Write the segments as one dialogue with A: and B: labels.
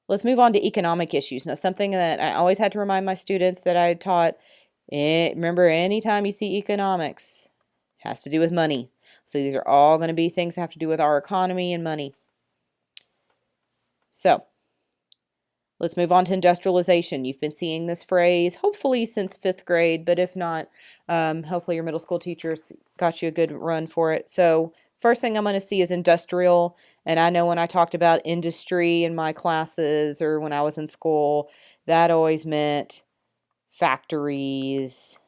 A: Let's move on to economic issues. Now, something that I always had to remind my students that I taught, remember, anytime you see economics, it has to do with money. So these are all going to be things that have to do with our economy and money. So let's move on to industrialization. You've been seeing this phrase hopefully since 5th grade, but if not, hopefully your middle school teachers got you a good run for it. So first thing I'm going to see is industrial. And I know when I talked about industry in my classes or when I was in school, that always meant factories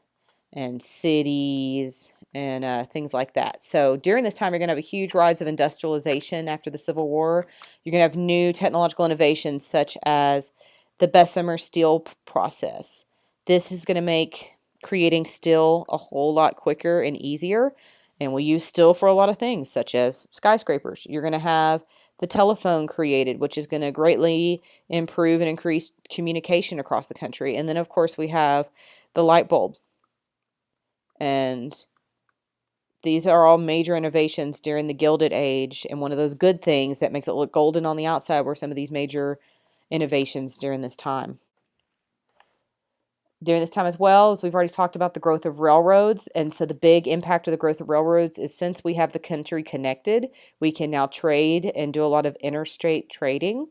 A: and cities and things like that. So during this time, you're going to have a huge rise of industrialization after the Civil War. You're going to have new technological innovations such as the Bessemer steel process. This is going to make creating steel a whole lot quicker and easier. And we use steel for a lot of things, such as skyscrapers. You're going to have the telephone created, which is going to greatly improve and increase communication across the country. And then, of course, we have the light bulb. And these are all major innovations during the Gilded Age, and one of those good things that makes it look golden on the outside were some of these major innovations during this time. During this time as well, as we've already talked about the growth of railroads, and so the big impact of the growth of railroads is since we have the country connected, we can now trade and do a lot of interstate trading.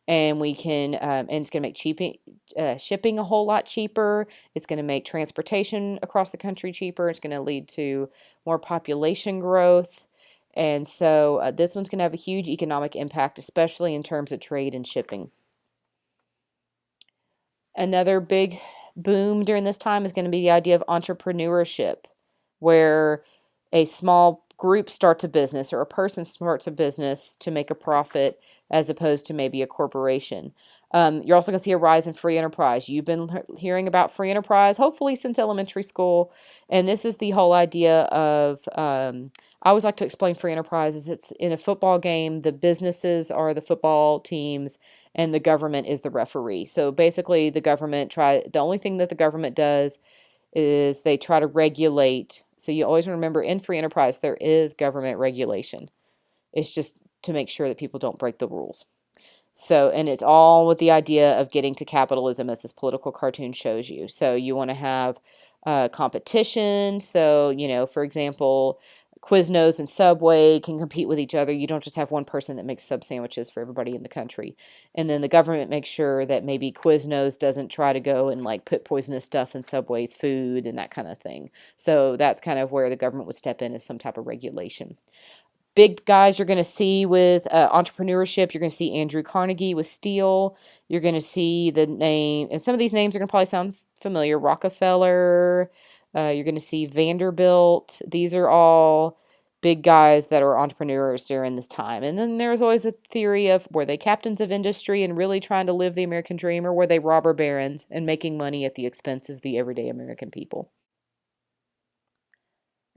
A: And we can, and it's going to make shipping a whole lot cheaper. It's going to make transportation across the country cheaper. It's going to lead to more population growth. And so this one's going to have a huge economic impact, especially in terms of trade and shipping. Another big boom during this time is going to be the idea of entrepreneurship, where a small group starts a business or a person starts a business to make a profit as opposed to maybe a corporation. You're also going to see a rise in free enterprise. You've been hearing about free enterprise, hopefully since elementary school. And this is the whole idea of, I always like to explain free enterprise as it's in a football game, the businesses are the football teams and the government is the referee. So basically the only thing that the government does is they try to regulate. So you always remember in free enterprise, there is government regulation. It's just to make sure that people don't break the rules. So, and it's all with the idea of getting to capitalism as this political cartoon shows you. So you want to have competition. So, for example, Quiznos and Subway can compete with each other. You don't just have one person that makes sub sandwiches for everybody in the country. And then the government makes sure that maybe Quiznos doesn't try to go and like put poisonous stuff in Subway's food and that kind of thing. So that's kind of where the government would step in as some type of regulation. Big guys you're going to see with entrepreneurship. You're going to see Andrew Carnegie with steel. You're going to see the name, and some of these names are going to probably sound familiar. Rockefeller. You're going to see Vanderbilt. These are all big guys that are entrepreneurs during this time. And then there's always a theory of, were they captains of industry and really trying to live the American dream, or were they robber barons and making money at the expense of the everyday American people?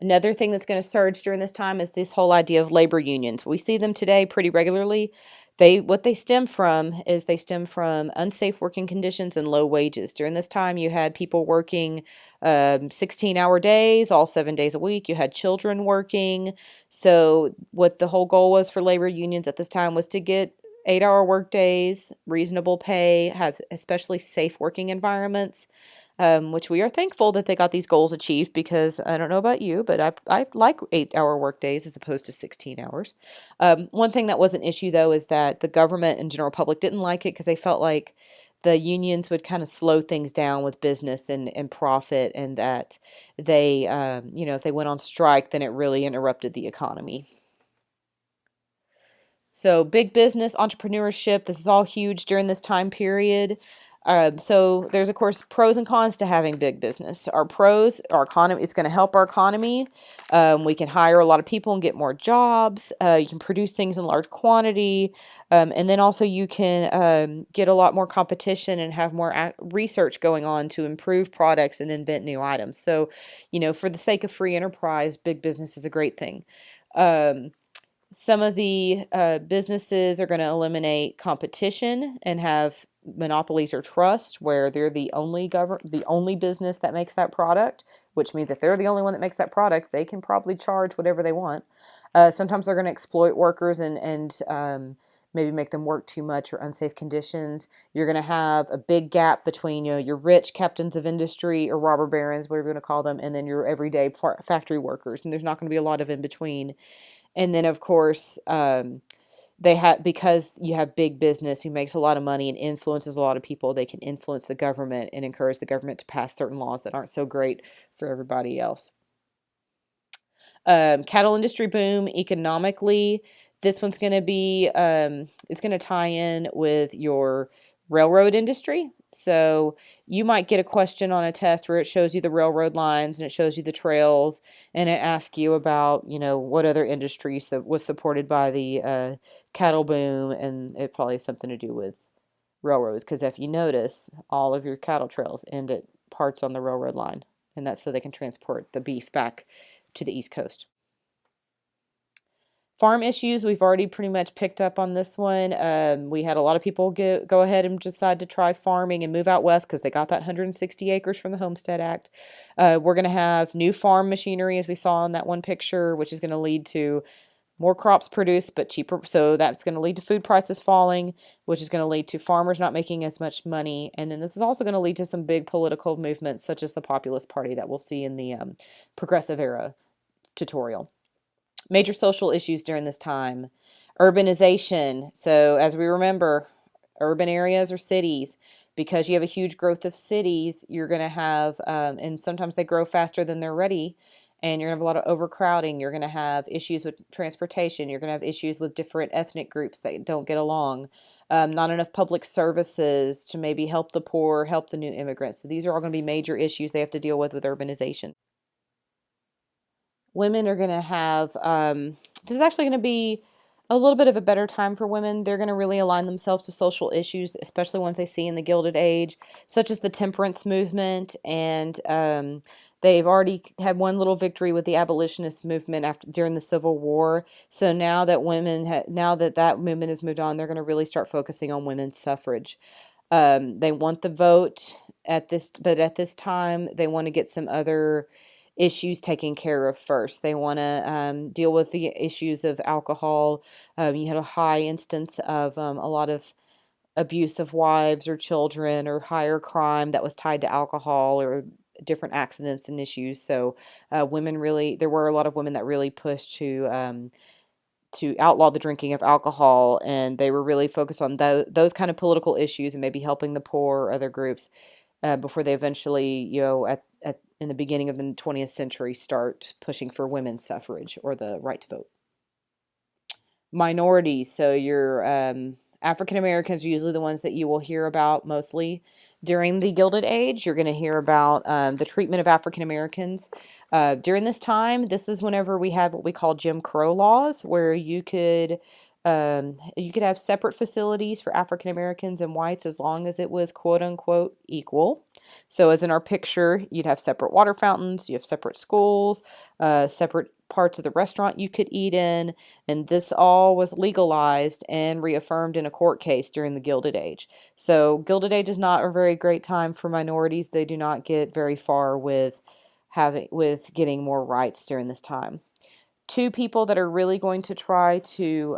A: Another thing that's going to surge during this time is this whole idea of labor unions. We see them today pretty regularly. What they stem from is they stem from unsafe working conditions and low wages. During this time, you had people working 16-hour days, all 7 days a week. You had children working. So what the whole goal was for labor unions at this time was to get 8-hour work days, reasonable pay, have especially safe working environments. Which we are thankful that they got these goals achieved, because I don't know about you, but I like 8-hour work days as opposed to 16 hours. One thing that was an issue, though, is that the government and general public didn't like it because they felt like the unions would kind of slow things down with business and profit, and that they, if they went on strike, then it really interrupted the economy. So big business, entrepreneurship, this is all huge during this time period. So there's, of course, pros and cons to having big business. Our pros, our economy, it's going to help our economy. We can hire a lot of people and get more jobs. You can produce things in large quantity. And then also you can get a lot more competition and have more research going on to improve products and invent new items. So, for the sake of free enterprise, big business is a great thing. Some of the businesses are going to eliminate competition and have monopolies or trust, where they're the only business that makes that product, which means if they're the only one that makes that product, they can probably charge whatever they want. Sometimes they're going to exploit workers and maybe make them work too much or unsafe conditions. You're going to have a big gap between, your rich captains of industry or robber barons, whatever you're going to call them, and then your everyday factory workers. And there's not going to be a lot of in between. And then, of course, they have, because you have big business who makes a lot of money and influences a lot of people, they can influence the government and encourage the government to pass certain laws that aren't so great for everybody else. Cattle industry boom economically. This one's going to be, it's going to tie in with your railroad industry. So you might get a question on a test where it shows you the railroad lines and it shows you the trails, and it asks you about, what other industry was supported by the cattle boom, and it probably has something to do with railroads, because if you notice, all of your cattle trails end at parts on the railroad line, and that's so they can transport the beef back to the East Coast. Farm issues, we've already pretty much picked up on this one. We had a lot of people go ahead and decide to try farming and move out west because they got that 160 acres from the Homestead Act. We're going to have new farm machinery, as we saw in that one picture, which is going to lead to more crops produced but cheaper. So that's going to lead to food prices falling, which is going to lead to farmers not making as much money. And then this is also going to lead to some big political movements, such as the Populist Party that we'll see in the Progressive Era tutorial. Major social issues during this time. Urbanization. So as we remember, urban areas or cities, because you have a huge growth of cities, you're going to have, and sometimes they grow faster than they're ready, and you're going to have a lot of overcrowding. You're going to have issues with transportation. You're going to have issues with different ethnic groups that don't get along. Not enough public services to maybe help the poor, help the new immigrants. So these are all going to be major issues they have to deal with urbanization. Women are going to have, this is actually going to be a little bit of a better time for women. They're going to really align themselves to social issues, especially ones they see in the Gilded Age, such as the temperance movement. And they've already had one little victory with the abolitionist movement during the Civil War. So now that now that movement has moved on, they're going to really start focusing on women's suffrage. They want the vote but at this time, they want to get some other issues taken care of first. They want to deal with the issues of alcohol. You had a high instance of a lot of abuse of wives or children, or higher crime that was tied to alcohol or different accidents and issues. So there were a lot of women that really pushed to outlaw the drinking of alcohol, and they were really focused on those kind of political issues and maybe helping the poor or other groups before they eventually, in the beginning of the 20th century, start pushing for women's suffrage or the right to vote. Minorities, so your African Americans are usually the ones that you will hear about mostly during the Gilded Age. You're going to hear about the treatment of African Americans. During this time, this is whenever we had what we call Jim Crow laws, where you could have separate facilities for African Americans and whites as long as it was quote unquote equal. So as in our picture, you'd have separate water fountains, you have separate schools, separate parts of the restaurant you could eat in, and this all was legalized and reaffirmed in a court case during the Gilded Age. So Gilded Age is not a very great time for minorities. They do not get very far with getting more rights during this time. Two people that are really going to try to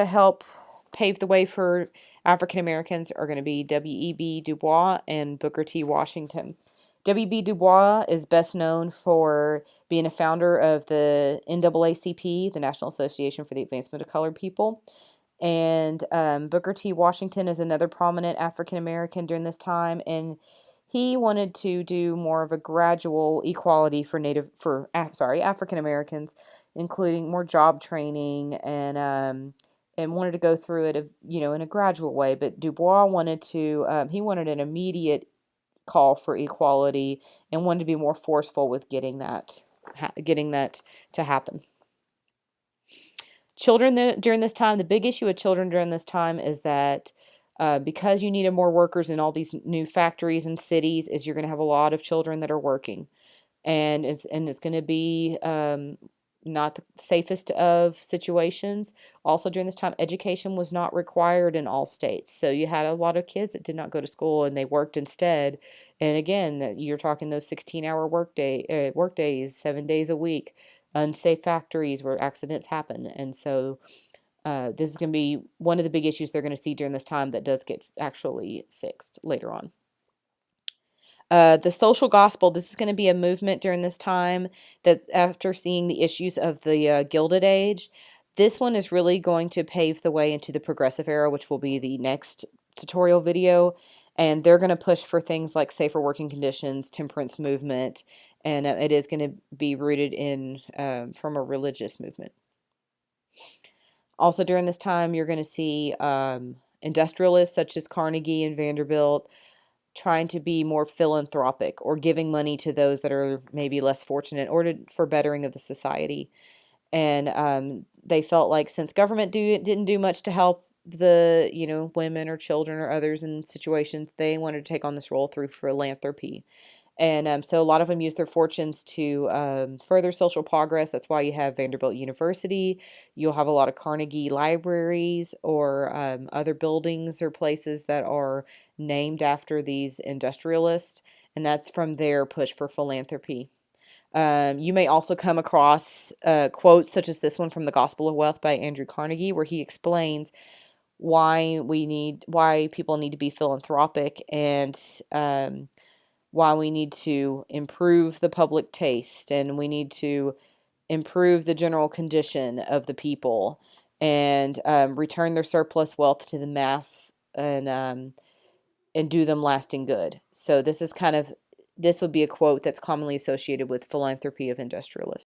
A: help pave the way for African Americans are going to be W.E.B. Du Bois and Booker T. Washington. W.B. Du Bois is best known for being a founder of the NAACP, the National Association for the Advancement of Colored People. And Booker T. Washington is another prominent African American during this time, and he wanted to do more of a gradual equality for African Americans, including more job training and wanted to go through it, in a gradual way. But Du Bois wanted he wanted an immediate call for equality and wanted to be more forceful with getting that to happen. Children during this time, the big issue with children during this time is that because you needed more workers in all these new factories and cities, is you're going to have a lot of children that are working, and it's going to be not the safest of situations. Also, during this time, education was not required in all states, so you had a lot of kids that did not go to school and they worked instead. And again, you're talking those 16-hour work days, 7 days a week, unsafe factories where accidents happen, and so This is going to be one of the big issues they're going to see during this time that does get actually fixed later on. The social gospel, this is going to be a movement during this time that after seeing the issues of the Gilded Age, this one is really going to pave the way into the progressive era, which will be the next tutorial video. And they're going to push for things like safer working conditions, temperance movement, and it is going to be rooted in from a religious movement. Also during this time, you're going to see industrialists such as Carnegie and Vanderbilt trying to be more philanthropic or giving money to those that are maybe less fortunate or for bettering of the society. And they felt like since government didn't do much to help the women or children or others in situations, they wanted to take on this role through philanthropy. And so a lot of them use their fortunes to further social progress. That's why you have Vanderbilt University. You'll have a lot of Carnegie libraries or other buildings or places that are named after these industrialists. And that's from their push for philanthropy. You may also come across quotes such as this one from The Gospel of Wealth by Andrew Carnegie, where he explains why people need to be philanthropic and why we need to improve the public taste and we need to improve the general condition of the people and return their surplus wealth to the mass and do them lasting good. So this would be a quote that's commonly associated with philanthropy of industrialists.